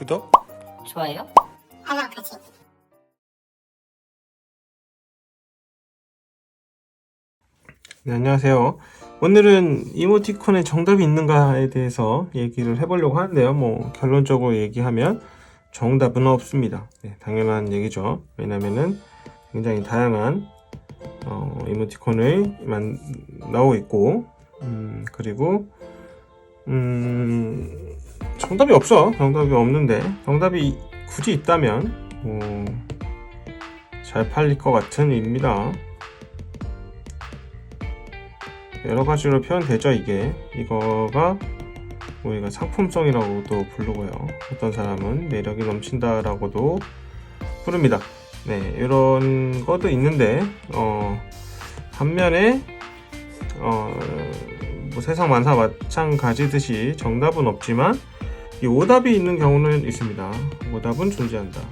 구독, 좋아요. 알람 설치. 네, 안녕하세요. 오늘은 이모티콘에 정답이 있는가에 대해서 얘기를 해보려고 하는데요. 뭐 결론적으로 얘기하면 정답은 없습니다. 네, 당연한 얘기죠. 왜냐면은 굉장히 다양한 이모티콘이 나오고 있고, 그리고 정답이 없어. 정답이 없는데 정답이 굳이 있다면 잘 팔릴 것 같은 입니다. 여러 가지로 표현되죠. 이거가 우리가 상품성이라고도 부르고요. 어떤 사람은 매력이 넘친다라고도 부릅니다. 네, 이런 것도 있는데 반면에 뭐 세상 만사 마찬가지듯이 정답은 없지만 이 오답이 있는 경우는 있습니다. 오답은 존재한다.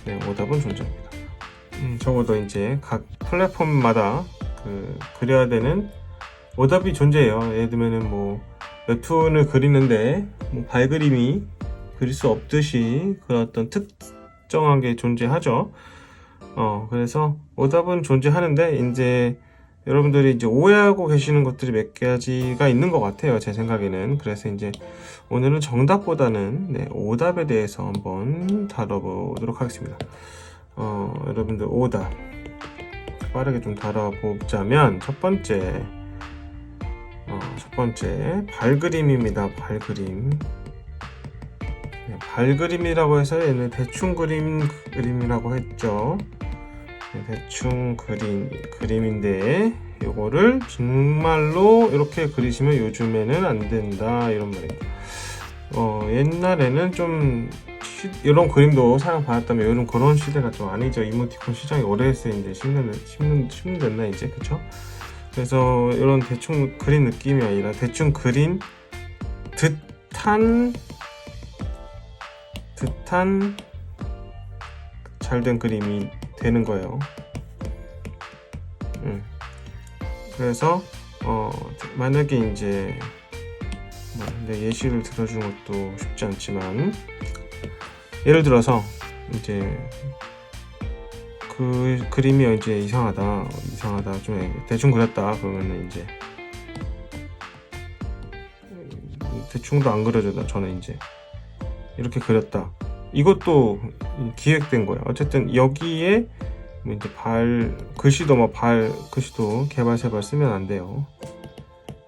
네, 오답은 존재합니다. 적어도 이제 각 플랫폼마다 그려야 되는 오답이 존재해요. 예를 들면은 뭐 웹툰을 그리는데 뭐 발그림이 그릴 수 없듯이 그런 어떤 특정한 게 존재하죠. 그래서 오답은 존재하는데 이제 여러분들이 이제 오해하고 계시는 것들이 몇 가지가 있는 것 같아요. 제 생각에는. 그래서 이제 오늘은 정답보다는 오답에 대해서 한번 다뤄보도록 하겠습니다. 여러분들 오답 빠르게 좀 다뤄보자면 첫 번째 발그림입니다. 발그림. 네, 발그림이라고 해서 얘는 대충 그림이라고 했죠. 네, 대충 그림인데 요거를 정말로 이렇게 그리시면 요즘에는 안 된다 이런 말입니다. 옛날에는 좀 이런 그림도 사랑받았다면 요즘 그런 시대가 좀 아니죠. 이모티콘 시장이 오래됐어요. 이제 10년 됐나 이제, 그쵸? 그래서 이런 대충 그린 느낌이 아니라 대충 그린 듯한 잘된 그림이 되는 거예요. 그래서 만약에 이제 근데 예시를 들어주는 것도 쉽지 않지만 예를 들어서 이제 그 그림이 이제 이상하다 좀 대충 그렸다 그러면은 이제 대충도 안 그려져도 저는 이제 이렇게 그렸다 이것도 기획된 거예요. 어쨌든 여기에 이제 글씨도 글씨도 개발세발 쓰면 안 돼요.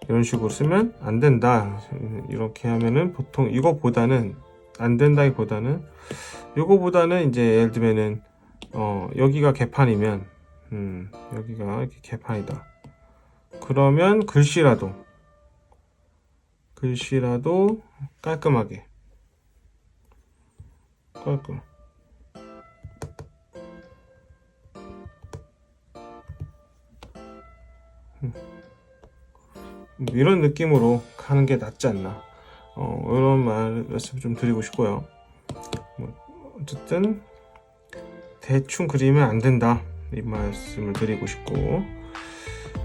이런 식으로 쓰면 안 된다. 이렇게 하면은 보통 이거보다는 안 된다기보다는 요거보다는 이제 예를 들면은 여기가 개판이면 여기가 이렇게 개판이다. 그러면 글씨라도 깔끔하게 이런 느낌으로 가는 게 낫지 않나. 이런 말씀 좀 드리고 싶고요. 어쨌든 대충 그리면 안 된다 이 말씀을 드리고 싶고,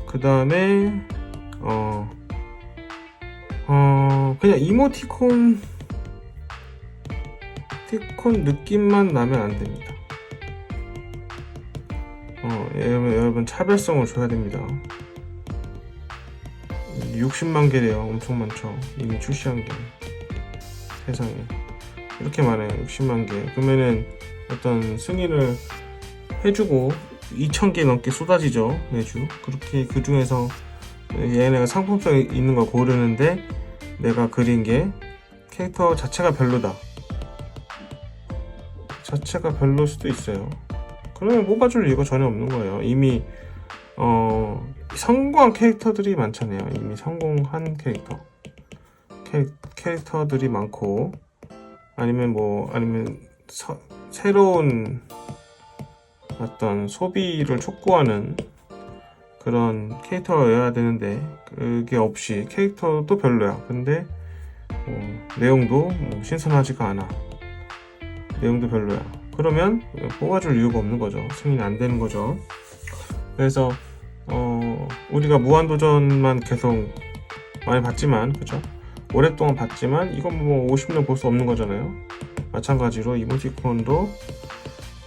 그 다음에 그냥 이모티콘 느낌만 나면 안 됩니다. 여러분 차별성을 줘야 됩니다. 60만 개래요. 엄청 많죠. 이미 출시한 게 세상에 이렇게 많아요. 60만 개. 그러면은 어떤 승인을 해주고 2,000개 넘게 쏟아지죠 매주. 그렇게 그 중에서 얘네가 상품성 있는 걸 고르는데 내가 그린 게 캐릭터 자체가 별로다. 자체가 별로일 수도 있어요. 그러면 뽑아줄 이유가 전혀 없는 거예요. 이미 성공한 캐릭터들이 많잖아요. 이미 성공한 캐릭터들이 많고, 아니면 새로운 어떤 소비를 촉구하는 그런 캐릭터여야 되는데 그게 없이 캐릭터도 별로야. 근데 내용도 신선하지가 않아. 내용도 별로야. 그러면 뽑아줄 이유가 없는 거죠. 승인 안 되는 거죠. 그래서 우리가 무한도전만 계속 많이 봤지만, 그죠? 오랫동안 봤지만 이건 뭐 50년 볼 수 없는 거잖아요. 마찬가지로 이모티콘도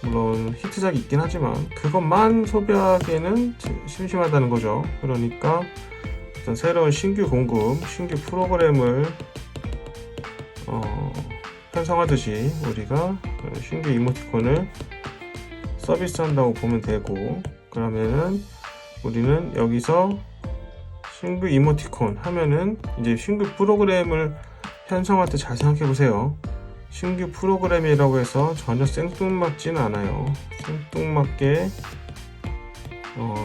물론 히트작이 있긴 하지만 그것만 소비하기에는 심심하다는 거죠. 그러니까 어떤 새로운 신규 공급, 신규 프로그램을 편성하듯이 우리가 신규 이모티콘을 서비스한다고 보면 되고, 그러면은 우리는 여기서 신규 이모티콘 하면은 이제 신규 프로그램을 편성할 때 잘 생각해 보세요. 신규 프로그램이라고 해서 전혀 생뚱맞지는 않아요. 생뚱맞게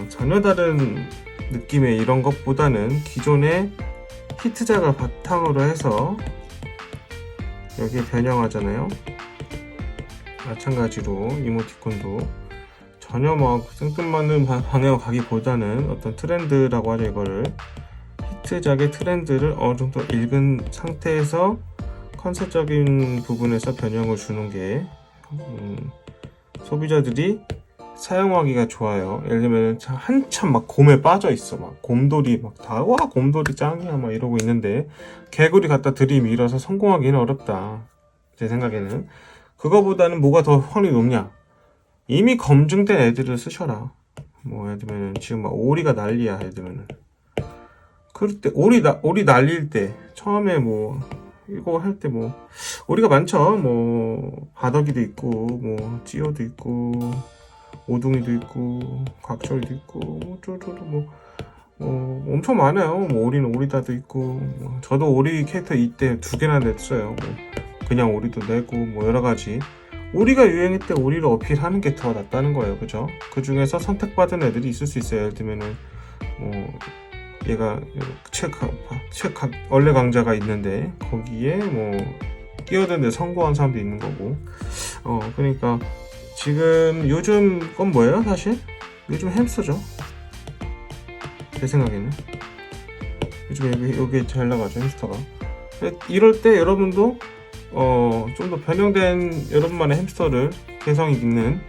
전혀 다른 느낌의 이런 것보다는 기존의 히트작을 바탕으로 해서 여기에 변형하잖아요. 마찬가지로 이모티콘도 전혀 막 생뚱맞는 방향으로 가기보다는 어떤 트렌드라고 하죠. 이거를 히트작의 트렌드를 어느 정도 읽은 상태에서 컨셉적인 부분에서 변형을 주는 게 소비자들이 사용하기가 좋아요. 예를 들면 한참 막 곰에 빠져 있어, 막 곰돌이 막 다 와 곰돌이 짱이야 막 이러고 있는데 개구리 갖다 들이밀어서 성공하기는 어렵다. 제 생각에는 그거보다는 뭐가 더 확률이 높냐? 이미 검증된 애들을 쓰셔라. 뭐 예를 들면 지금 막 오리가 난리야. 예를 들면 그럴 때 오리 날릴 때 처음에 뭐 이거 할 때 뭐 오리가 많죠. 뭐 바더기도 있고 뭐 찌어도 있고 오둥이도 있고 곽철도 있고 뭐 쪼쪼도 뭐 엄청 많아요. 뭐 오리는 오리다도 있고 저도 오리 캐릭터 이때 2개나 냈어요. 뭐 그냥 오리도 내고 뭐 여러 가지. 오리가 유행일 때 오리를 어필하는 게 더 낫다는 거예요. 그죠? 그 중에서 선택받은 애들이 있을 수 있어요. 예를 들면은 뭐 얘가 책 원래 강자가 있는데 거기에 뭐 끼어드는데 성공한 사람도 있는 거고. 그러니까 지금 요즘 건 뭐예요? 사실 요즘 햄스터죠. 제 생각에는 요즘 여기 잘 나가죠, 햄스터가. 이럴 때 여러분도 좀 더 변형된 여러분만의 햄스터를 개성 있는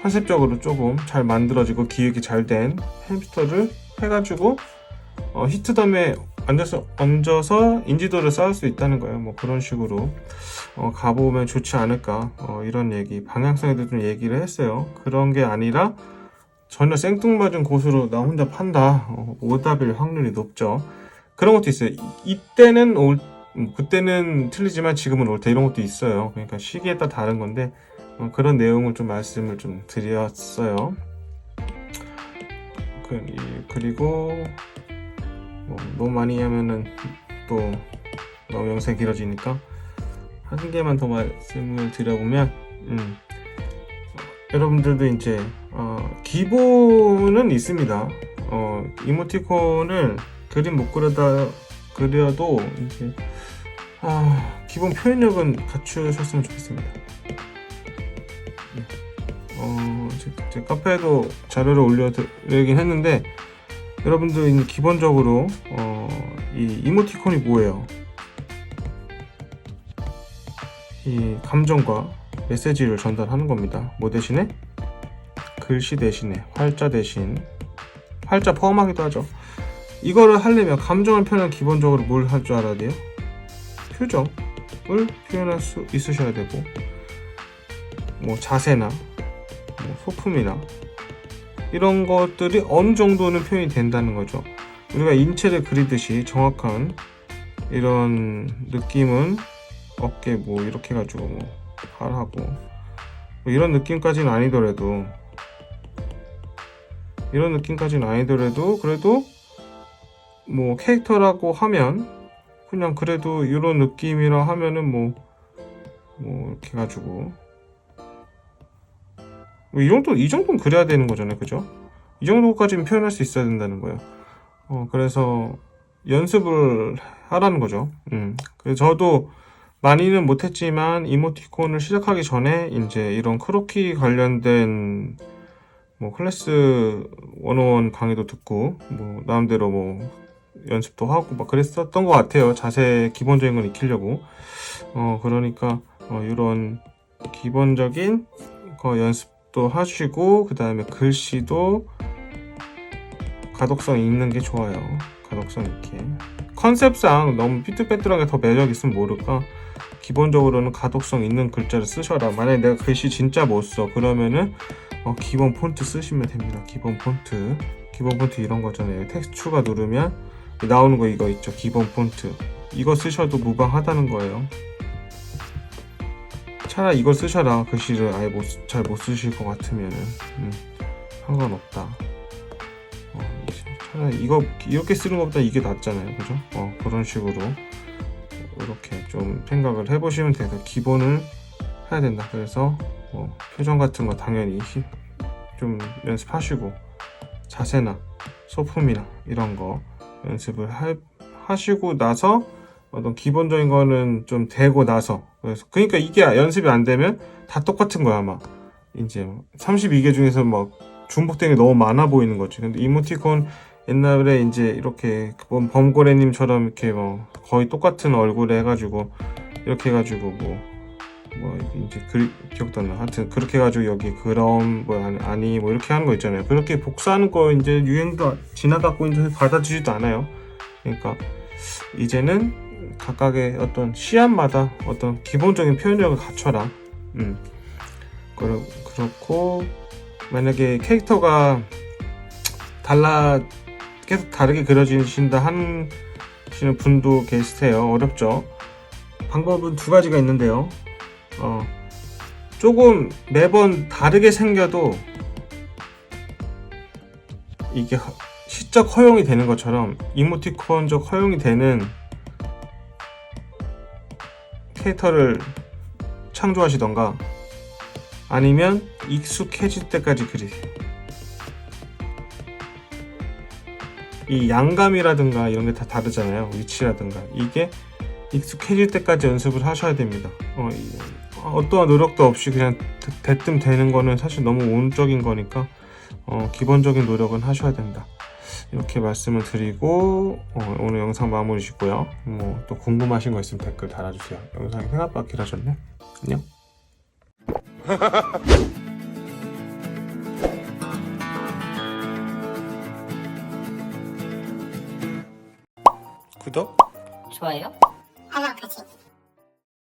컨셉적으로 조금 잘 만들어지고 기획이 잘 된 햄스터를 해가지고 히트덤에 얹어서 인지도를 쌓을 수 있다는 거예요. 뭐 그런 식으로 가보면 좋지 않을까, 이런 얘기, 방향성에 대해서 좀 얘기를 했어요. 그런 게 아니라 전혀 생뚱맞은 곳으로 나 혼자 판다, 오답일 확률이 높죠. 그런 것도 있어요. 이때는 그때는 틀리지만 지금은 옳다, 이런 것도 있어요. 그러니까 시기에 따라 다른 건데 그런 내용을 좀 말씀을 좀 드렸어요. 그리고 너무 많이 하면은 또 너무 영상이 길어지니까 한 개만 더 말씀을 드려보면 여러분들도 이제 기본은 있습니다. 이모티콘을 그림 못 그려도 이제 기본 표현력은 갖추셨으면 좋겠습니다. 제 카페에도 자료를 올려드리긴 했는데 여러분들 기본적으로 이 이모티콘이 뭐예요? 이 감정과 메시지를 전달하는 겁니다. 뭐 대신에? 글씨 대신에 활자 대신 활자 포함하기도 하죠. 이거를 하려면 감정을 표현하면 기본적으로 뭘 할 줄 알아야 돼요? 표정을 표현할 수 있으셔야 되고, 뭐 자세나 뭐 소품이나 이런 것들이 어느 정도는 표현이 된다는 거죠. 우리가 인체를 그리듯이 정확한 이런 느낌은 어깨 뭐 이렇게 해가지고 뭐 팔하고 뭐 이런 느낌까지는 아니더라도 그래도 뭐 캐릭터라고 하면 그냥 그래도 이런 느낌이라 하면은 뭐 이렇게 해가지고 이 정도는 그래야 되는 거잖아요. 그죠? 이 정도까지는 표현할 수 있어야 된다는 거예요. 그래서 연습을 하라는 거죠. 그래서 저도 많이는 못했지만 이모티콘을 시작하기 전에 이제 이런 크로키 관련된 뭐 클래스 101 강의도 듣고 뭐 나름대로 뭐 연습도 하고 막 그랬었던 것 같아요. 자세 기본적인 건 익히려고. 그러니까 이런 기본적인 거 연습도 하시고, 그 다음에 글씨도 가독성 있는 게 좋아요. 가독성 있게. 컨셉상 너무 삐뚤빼뚤하게 더 매력 있으면 모를까. 기본적으로는 가독성 있는 글자를 쓰셔라. 만약에 내가 글씨 진짜 못 써 그러면은 기본 폰트 쓰시면 됩니다. 기본 폰트 이런 거잖아요. 텍스트 추가 누르면 나오는 거 이거 있죠. 기본 폰트 이거 쓰셔도 무방하다는 거예요. 차라리 이거 쓰셔라. 글씨를 아예 잘 못 쓰실 것 같으면은 상관없다. 차라리 이거 이렇게 쓰는 것보다 이게 낫잖아요, 그죠? 그런 식으로 이렇게 좀 생각을 해보시면 돼서 기본을 해야 된다. 그래서 표정 같은 거 당연히 좀 연습하시고 자세나 소품이나 이런 거 연습을 하시고 나서 어떤 기본적인 거는 좀 되고 나서 그래서 그러니까 이게 연습이 안 되면 다 똑같은 거야 아마. 이제 32개 중에서 막 중복된 게 너무 많아 보이는 거지. 근데 이모티콘 옛날에 이제 이렇게 범고래님처럼 이렇게 거의 똑같은 얼굴에 해가지고 이렇게 해가지고 뭐 이제 기억도 안 나. 하여튼 그렇게 해가지고 여기 그럼 아니 이렇게 하는 거 있잖아요. 그렇게 복사하는 거 이제 유행도 지나갔고 이제 받아주지도 않아요. 그러니까 이제는 각각의 어떤 시안마다 어떤 기본적인 표현력을 갖춰라. 그렇고 만약에 캐릭터가 계속 다르게 그려지신다 하시는 분도 계세요. 어렵죠. 방법은 두 가지가 있는데요. 조금 매번 다르게 생겨도 이게 시적 허용이 되는 것처럼 이모티콘적 허용이 되는 캐릭터를 창조하시던가 아니면 익숙해질 때까지 그리세요. 이 양감이라든가 이런 게 다 다르잖아요. 위치라든가 이게 익숙해질 때까지 연습을 하셔야 됩니다. 어떠한 노력도 없이 그냥 대뜸 되는 거는 사실 너무 운적인 거니까 기본적인 노력은 하셔야 된다. 이렇게 말씀을 드리고 오늘 영상 마무리 짓고요. 또 궁금하신 거 있으면 댓글 달아주세요. 영상이 생각보다 길어졌네. 안녕. 구독, 좋아요. 알람 설정.